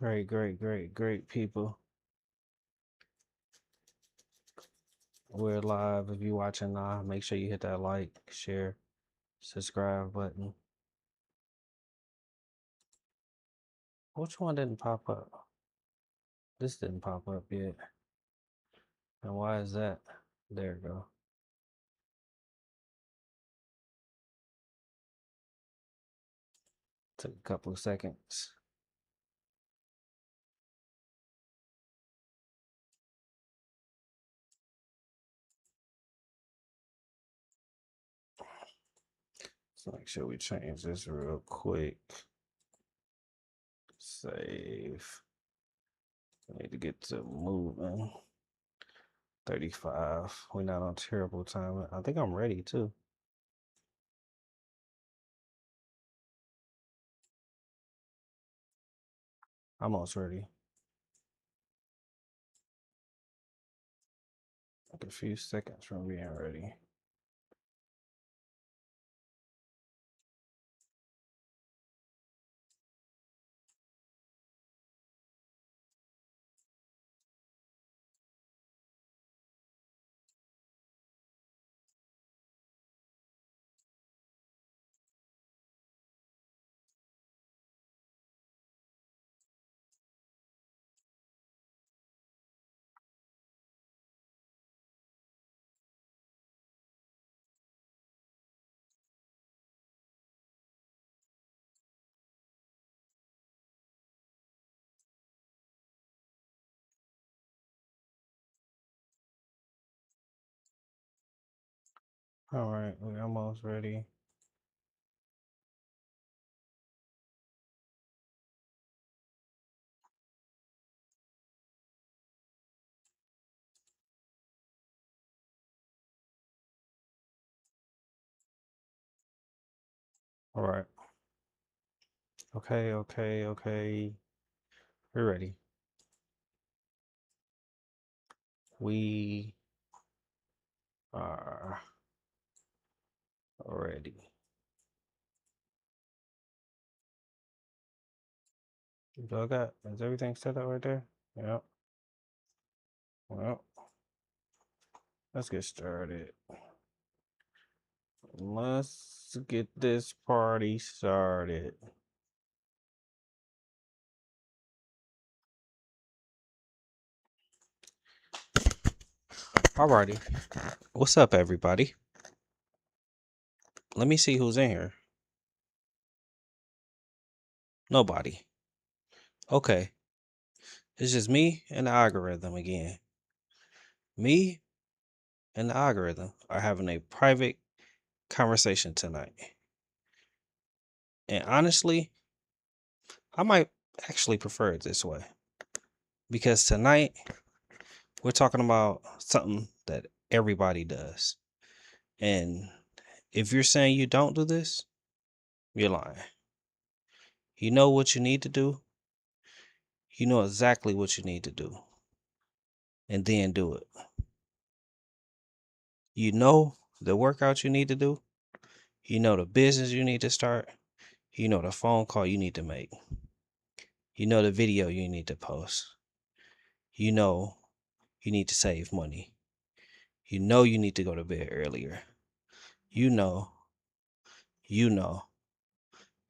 Great people. We're live. If you're watching now, make sure you hit that like, share, subscribe button. Which one didn't pop up? This didn't pop up yet. And why is that? There we go. Took a couple of seconds. So make sure we change this real quick. Save. I need to get to moving. 35. We're not on terrible time. I think I'm ready too. Almost ready. Like a few seconds from being ready. All right, we're almost ready. All right. Okay. We're ready. We are ready. Is everything set up right there? Yep. Well, let's get started. Let's get this party started. Alrighty. What's up, everybody? Let me see who's in here. Nobody. Okay. It's just me and the algorithm again. Me and the algorithm are having a private conversation tonight. And honestly, I might actually prefer it this way. Because tonight, we're talking about something that everybody does. And if you're saying you don't do this, you're lying. You know what you need to do. You know exactly what you need to do. And then do it. You know the workout you need to do. You know the business you need to start. You know the phone call you need to make. You know the video you need to post. You know you need to save money. You know you need to go to bed earlier. You know.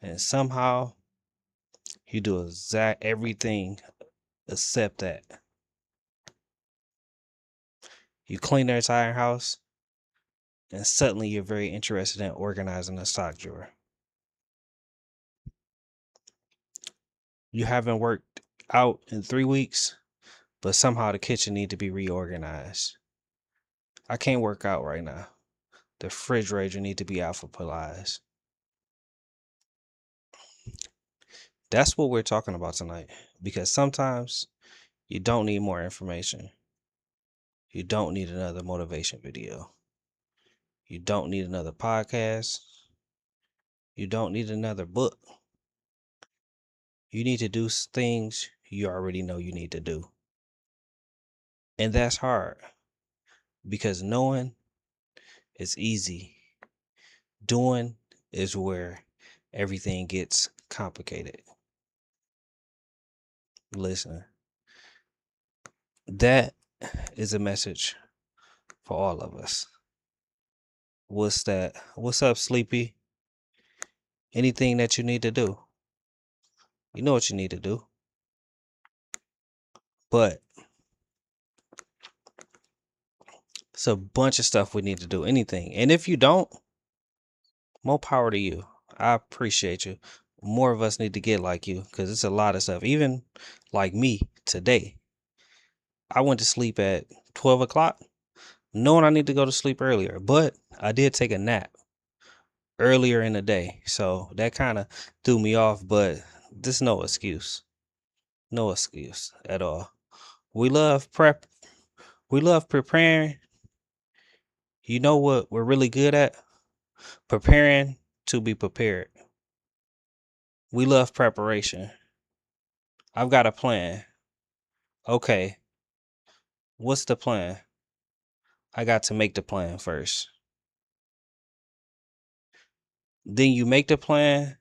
And somehow you do exact everything except that. You clean their entire house, and suddenly you're very interested in organizing a sock drawer. You haven't worked out in 3 weeks, but somehow the kitchen need to be reorganized. I can't work out right now. The refrigerator need to be alphabetized. That's what we're talking about tonight. Because sometimes you don't need more information. You don't need another motivation video. You don't need another podcast. You don't need another book. You need to do things you already know you need to do. And that's hard because knowing is easy. Doing is where everything gets complicated. Listen, that is a message for all of us. What's that? What's up, Sleepy? Anything that you need to do, you know what you need to do. But it's a bunch of stuff we need to do. Anything. And if you don't, more power to you. I appreciate you. More of us need to get like you because it's a lot of stuff. Even like me today, I went to sleep at 12 o'clock, knowing I need to go to sleep earlier. But I did take a nap earlier in the day. So that kind of threw me off. But there's no excuse. No excuse at all. We love prep. We love preparing. You know what we're really good at? Preparing to be prepared. We love preparation. I've got a plan. Okay, what's the plan? I got to make the plan first. Then you make the plan.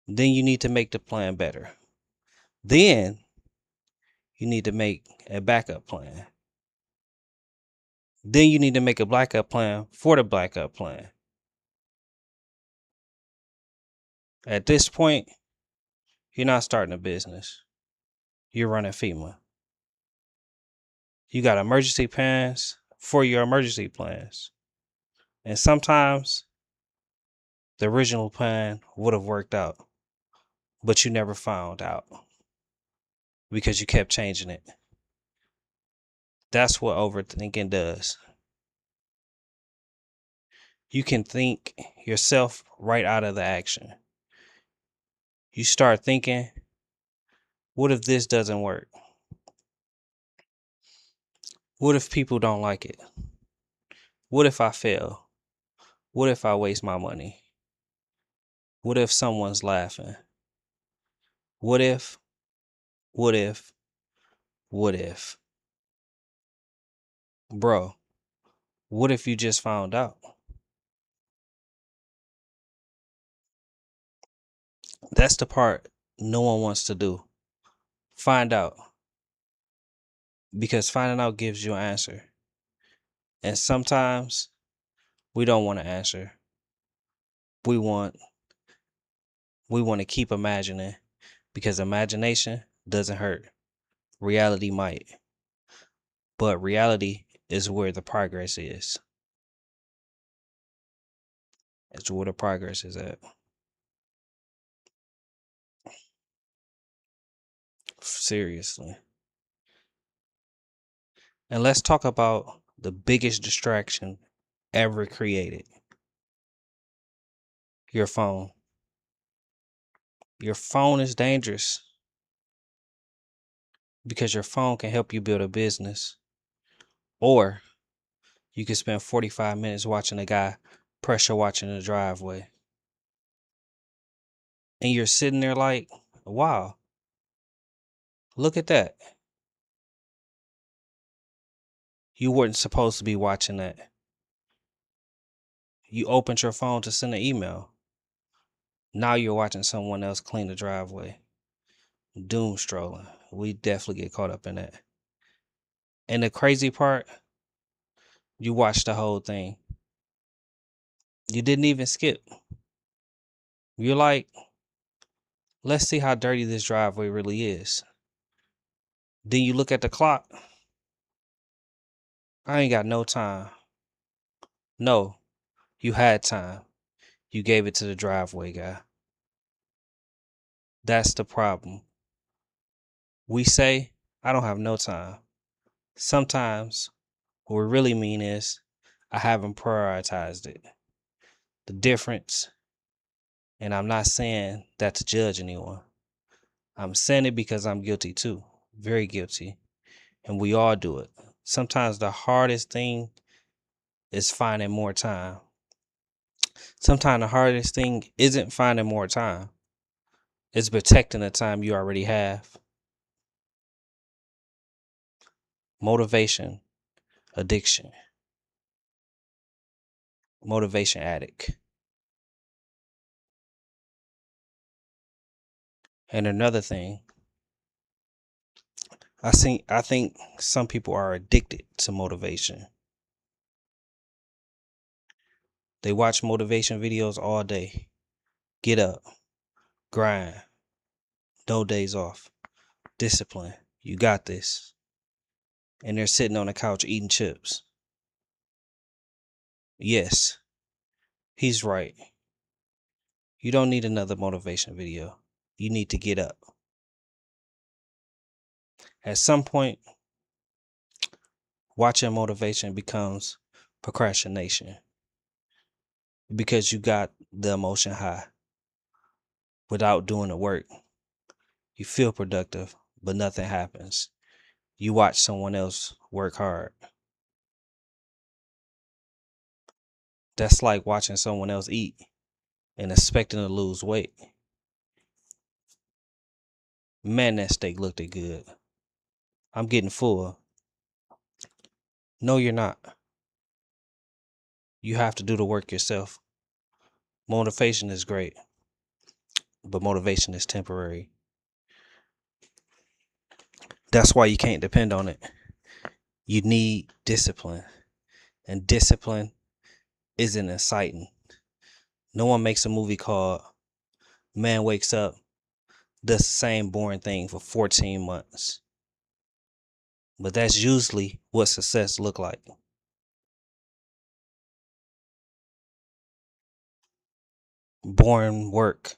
Then you need to make the plan better. Then you need to make a backup plan. Then you need to make a backup plan for the backup plan. At this point, you're not starting a business. You're running FEMA. You got emergency plans for your emergency plans. And sometimes the original plan would have worked out, but you never found out because you kept changing it. That's what overthinking does. You can think yourself right out of the action. You start thinking, what if this doesn't work? What if people don't like it? What if I fail? What if I waste my money? What if someone's laughing? What if, what if, what if? Bro, what if you just found out? That's the part no one wants to do. Find out. Because finding out gives you an answer. And sometimes we don't want to answer. We want to keep imagining because imagination doesn't hurt. Reality might. But reality is where the progress is. It's where the progress is at. Seriously. And let's talk about the biggest distraction ever created. Your phone. Your phone is dangerous because your phone can help you build a business. Or you can spend 45 minutes watching a guy pressure watching the driveway. And you're sitting there like, wow, look at that. You weren't supposed to be watching that. You opened your phone to send an email. Now you're watching someone else clean the driveway. Doom strolling. We definitely get caught up in that. And the crazy part, you watched the whole thing. You didn't even skip. You're like, let's see how dirty this driveway really is. Then you look at the clock. I ain't got no time. No, you had time. You gave it to the driveway guy. That's the problem. We say, I don't have no time. Sometimes what we really mean is, I haven't prioritized it. The difference, and I'm not saying that to judge anyone. I'm saying it because I'm guilty too. Very guilty. And we all do it. Sometimes the hardest thing is finding more time. Sometimes the hardest thing isn't finding more time. It's protecting the time you already have. Motivation, addiction, motivation addict. And another thing, I think some people are addicted to motivation. They watch motivation videos all day. Get up, grind, no days off, discipline. You got this. And they're sitting on the couch eating chips. Yes, he's right. You don't need another motivation video. You need to get up. At some point, watching motivation becomes procrastination because you got the emotion high without doing the work. You feel productive, but nothing happens. You watch someone else work hard. That's like watching someone else eat and expecting to lose weight. Man, that steak looked good. I'm getting full. No, you're not. You have to do the work yourself. Motivation is great, but motivation is temporary. That's why you can't depend on it. You need discipline, and discipline isn't exciting. No one makes a movie called Man Wakes Up, does the same boring thing for 14 months. But that's usually what success look like. Boring work.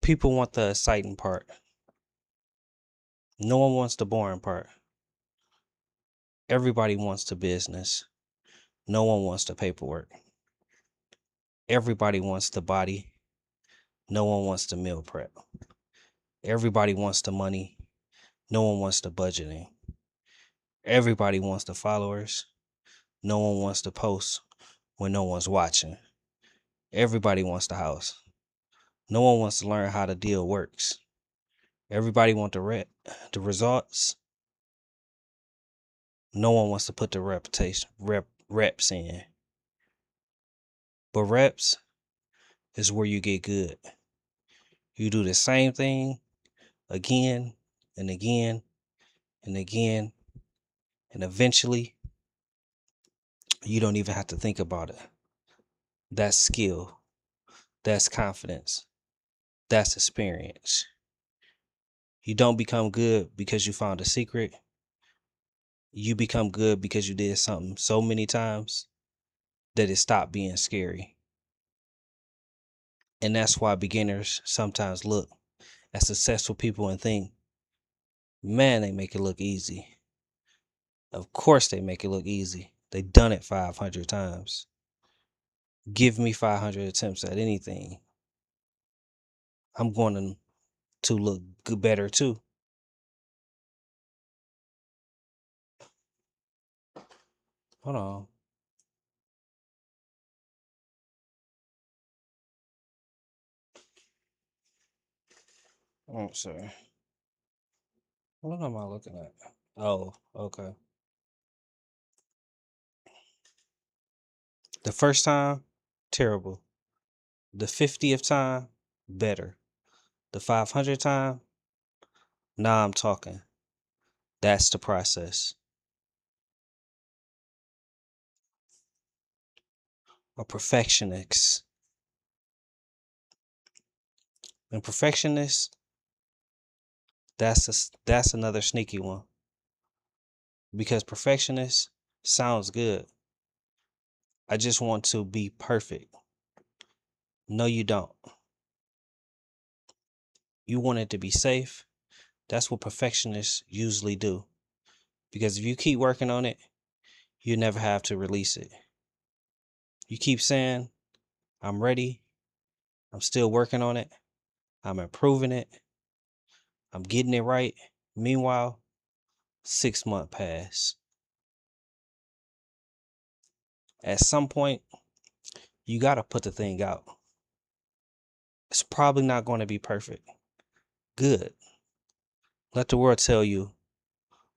People want the exciting part. No one wants the boring part. Everybody wants the business. No one wants the paperwork. Everybody wants the body. No one wants the meal prep. Everybody wants the money. No one wants the budgeting. Everybody wants the followers. No one wants to post when no one's watching. Everybody wants the house. No one wants to learn how the deal works. Everybody wants the results. No one wants to put the reps in. But reps is where you get good. You do the same thing again and again and again, and eventually you don't even have to think about it. That's skill. That's confidence. That's experience. You don't become good because you found a secret. You become good because you did something so many times that it stopped being scary. And that's why beginners sometimes look at successful people and think, man, they make it look easy. Of course they make it look easy. They done it 500 times. Give me 500 attempts at anything. I'm going to look good, better too. Hold on. Oh, sorry. What am I looking at? Oh, okay. The first time, terrible. The 50th time, better. The 500th time, now I'm talking. That's the process. A perfectionist. And perfectionist, that's another sneaky one. Because perfectionist sounds good. I just want to be perfect. No, you don't. You want it to be safe. That's what perfectionists usually do. Because if you keep working on it, you never have to release it. You keep saying, I'm ready. I'm still working on it. I'm improving it. I'm getting it right. Meanwhile, 6 months pass. At some point, you got to put the thing out. It's probably not going to be perfect. Good. Let the world tell you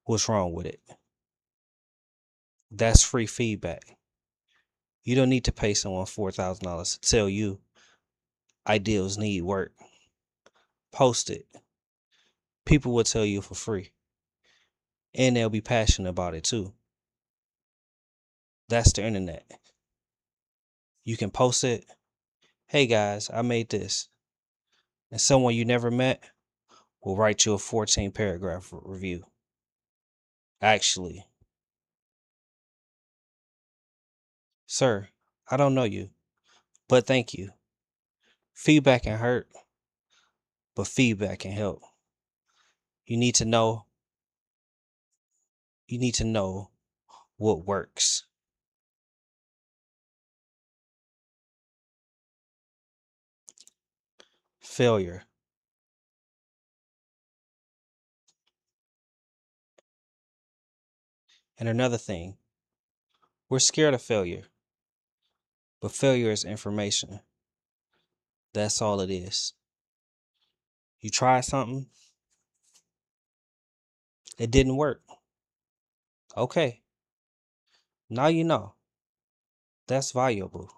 what's wrong with it. That's free feedback. You don't need to pay someone $4,000 to tell you ideals need work. Post it. People will tell you for free. And they'll be passionate about it too. That's the internet. You can post it. Hey guys, I made this. And someone you never met will write you a 14 paragraph review. Actually, sir, I don't know you, but thank you. Feedback can hurt, but feedback can help. You need to know, you need to know what works. Failure. And another thing, we're scared of failure, but failure is information. That's all it is. You try something, it didn't work. Okay, now you know. That's valuable.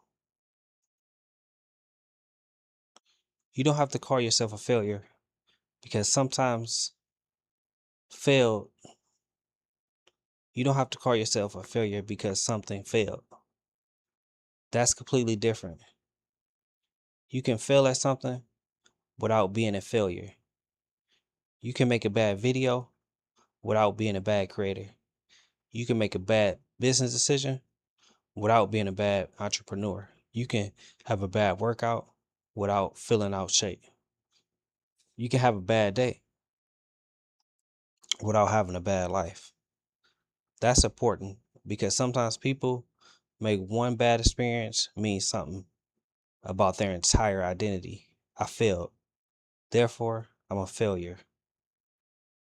You don't have to call yourself a failure because sometimes failed, you don't have to call yourself a failure because something failed. That's completely different. You can fail at something without being a failure. You can make a bad video without being a bad creator. You can make a bad business decision without being a bad entrepreneur. You can have a bad workout without feeling out shape. You can have a bad day without having a bad life. That's important because sometimes people make one bad experience mean something about their entire identity. I failed. Therefore, I'm a failure.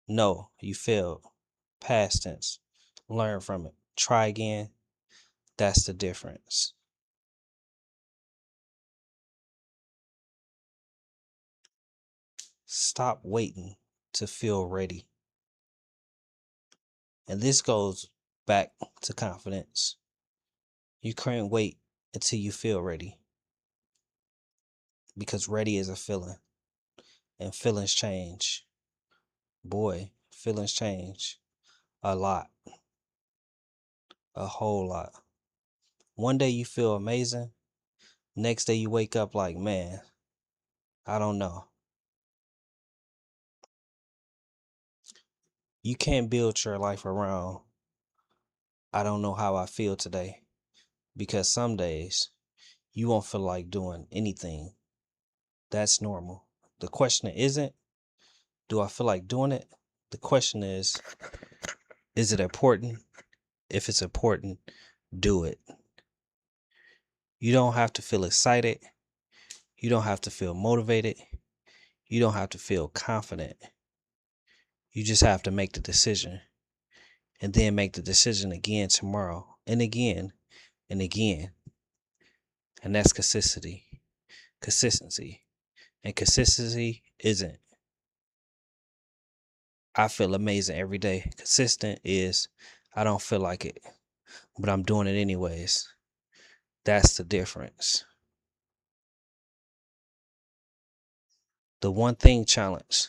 No, you failed. Past tense. Learn from it. Try again. That's the difference. Stop waiting to feel ready. And this goes back to confidence. You can't wait until you feel ready because ready is a feeling and feelings change. Boy, feelings change a lot, a whole lot. One day you feel amazing. Next day you wake up like, man, I don't know. You can't build your life around, I don't know how I feel today. Because some days you won't feel like doing anything. That's normal. The question isn't, do I feel like doing it? The question is it important? If it's important, do it. You don't have to feel excited. You don't have to feel motivated. You don't have to feel confident. You just have to make the decision and then make the decision again tomorrow and again and again. And that's consistency. Consistency. And consistency isn't, I feel amazing every day. Consistent is, I don't feel like it, but I'm doing it anyways. That's the difference. The one thing challenge.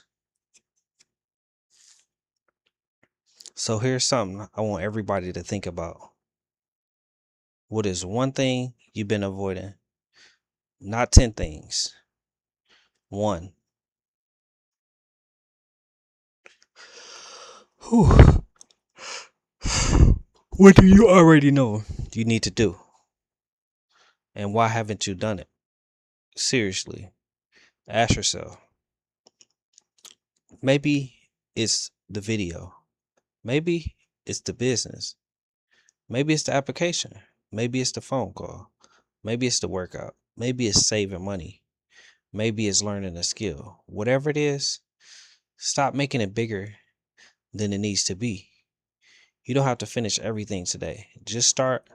So here's something I want everybody to think about. What is one thing you've been avoiding? Not 10 things. One. Whew. What do you already know you need to do? And why haven't you done it? Seriously, ask yourself. Maybe it's the video. Maybe it's the business. Maybe it's the application. Maybe it's the phone call. Maybe it's the workout. Maybe it's saving money. Maybe it's learning a skill. Whatever it is, stop making it bigger than it needs to be. You don't have to finish everything today. Just start,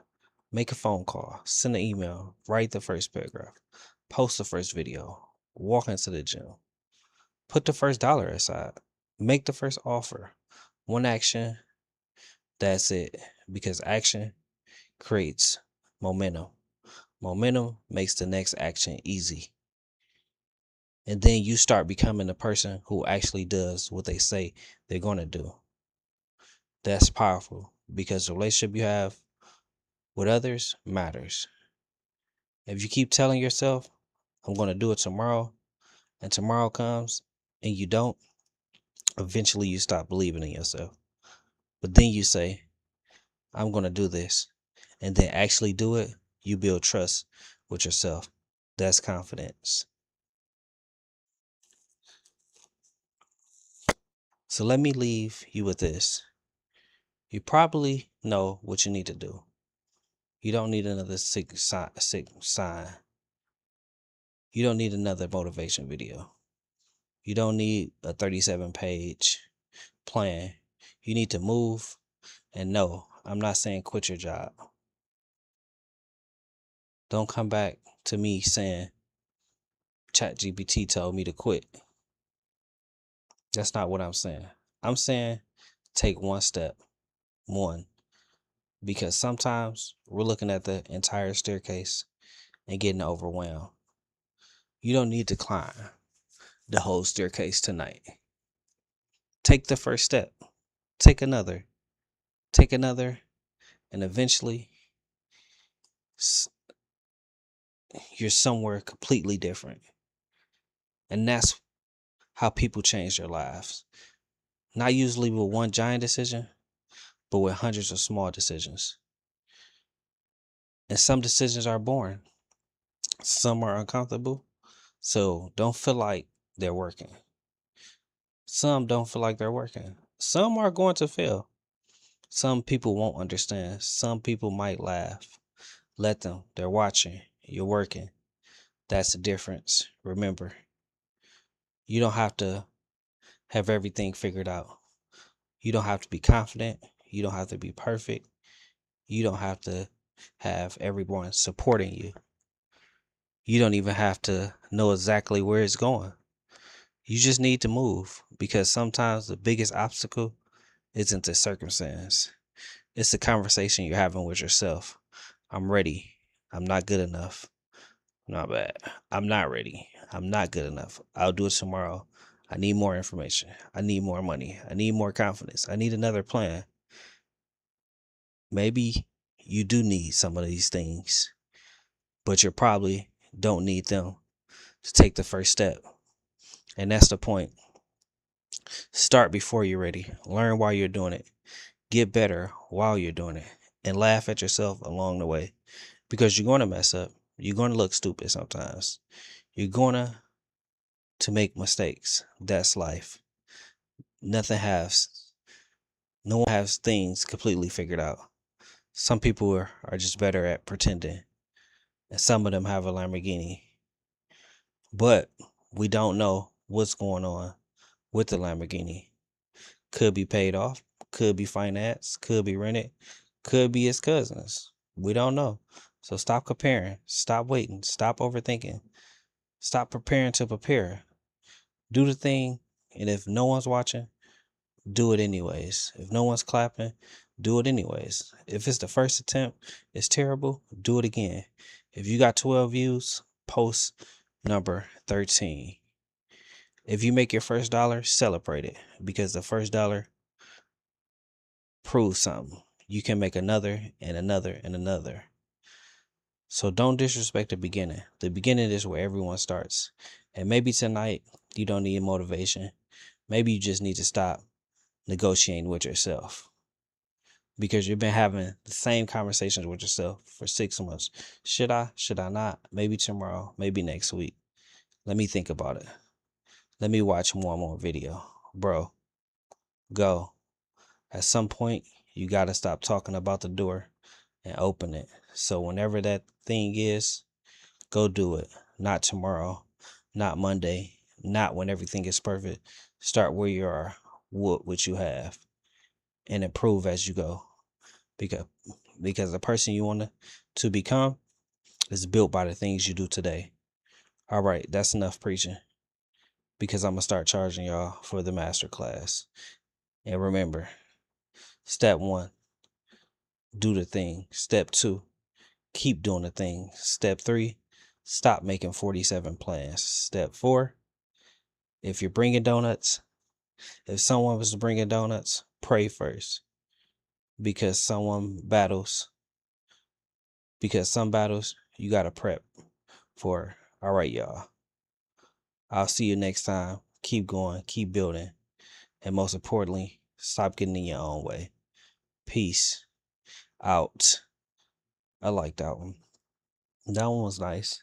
make a phone call, send an email, write the first paragraph, post the first video, walk into the gym, put the first dollar aside, make the first offer. One action, that's it. Because action creates momentum. Momentum makes the next action easy. And then you start becoming the person who actually does what they say they're going to do. That's powerful because the relationship you have with others matters. If you keep telling yourself, I'm going to do it tomorrow, and tomorrow comes and you don't, eventually you stop believing in yourself. But then you say, I'm going to do this, and then actually do it, you build trust with yourself. That's confidence. So let me leave you with this. You probably know what you need to do. You don't need another sick sign. You don't need another motivation video. You don't need a 37-page plan. You need to move. And no, I'm not saying quit your job. Don't come back to me saying ChatGPT told me to quit. That's not what I'm saying. I'm saying take one step. One. Because sometimes we're looking at the entire staircase and getting overwhelmed. You don't need to climb the whole staircase tonight. Take the first step. Take another. Take another. And eventually you're somewhere completely different. And that's how people change their lives. Not usually with one giant decision, but with hundreds of small decisions. And some decisions are boring. Some are uncomfortable. So don't feel like they're working. Some don't feel like they're working. Some are going to fail. Some people won't understand. Some people might laugh. Let them. They're watching. You're working. That's the difference. Remember, you don't have to have everything figured out. You don't have to be confident. You don't have to be perfect. You don't have to have everyone supporting you. You don't even have to know exactly where it's going. You just need to move because sometimes the biggest obstacle isn't the circumstance. It's the conversation you're having with yourself. I'm ready. I'm not good enough. Not bad. I'm not ready. I'm not good enough. I'll do it tomorrow. I need more information. I need more money. I need more confidence. I need another plan. Maybe you do need some of these things, but you probably don't need them to take the first step. And that's the point. Start before you're ready. Learn while you're doing it. Get better while you're doing it. And laugh at yourself along the way. Because you're going to mess up. You're going to look stupid sometimes. You're going to make mistakes. That's life. Nothing has, no one has things completely figured out. Some people are just better at pretending. And some of them have a Lamborghini. But we don't know what's going on with the Lamborghini. Could be paid off, could be financed, could be rented, could be his cousins. We don't know. So stop comparing, stop waiting, stop overthinking, stop preparing to prepare. Do the thing, and if no one's watching, do it anyways. If no one's clapping, do it anyways. If it's the first attempt, it's terrible, do it again. If you got 12 views, post number 13. If you make your first dollar, celebrate it because the first dollar proves something. You can make another and another and another. So don't disrespect the beginning. The beginning is where everyone starts. And maybe tonight you don't need motivation. Maybe you just need to stop negotiating with yourself because you've been having the same conversations with yourself for 6 months. Should I? Should I not? Maybe tomorrow, maybe next week. Let me think about it. Let me watch more video. Bro, go. At some point, you got to stop talking about the door and open it. So whenever that thing is, go do it. Not tomorrow, not Monday, not when everything is perfect. Start where you are, what you have, and improve as you go. Because the person you want to become is built by the things you do today. All right, that's enough preaching because I'm going to start charging y'all for the master class. And remember, step 1, do the thing. Step 2, keep doing the thing. Step 3, stop making 47 plans. Step 4, If you're bringing donuts, if someone was bringing donuts, pray first, because some battles you gotta prep for. All right, y'all. I'll see you next time. Keep going, keep building, and most importantly, stop getting in your own way. Peace out. I like that one. That one was nice.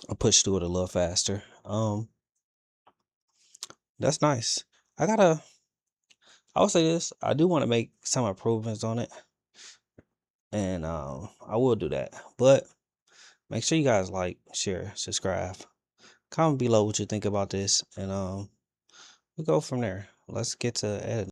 I pushed through it a little faster. That's nice. I will say this. I do want to make some improvements on it, and I will do that. But make sure you guys like, share, subscribe, comment below what you think about this, and we'll go from there. Let's get to editing.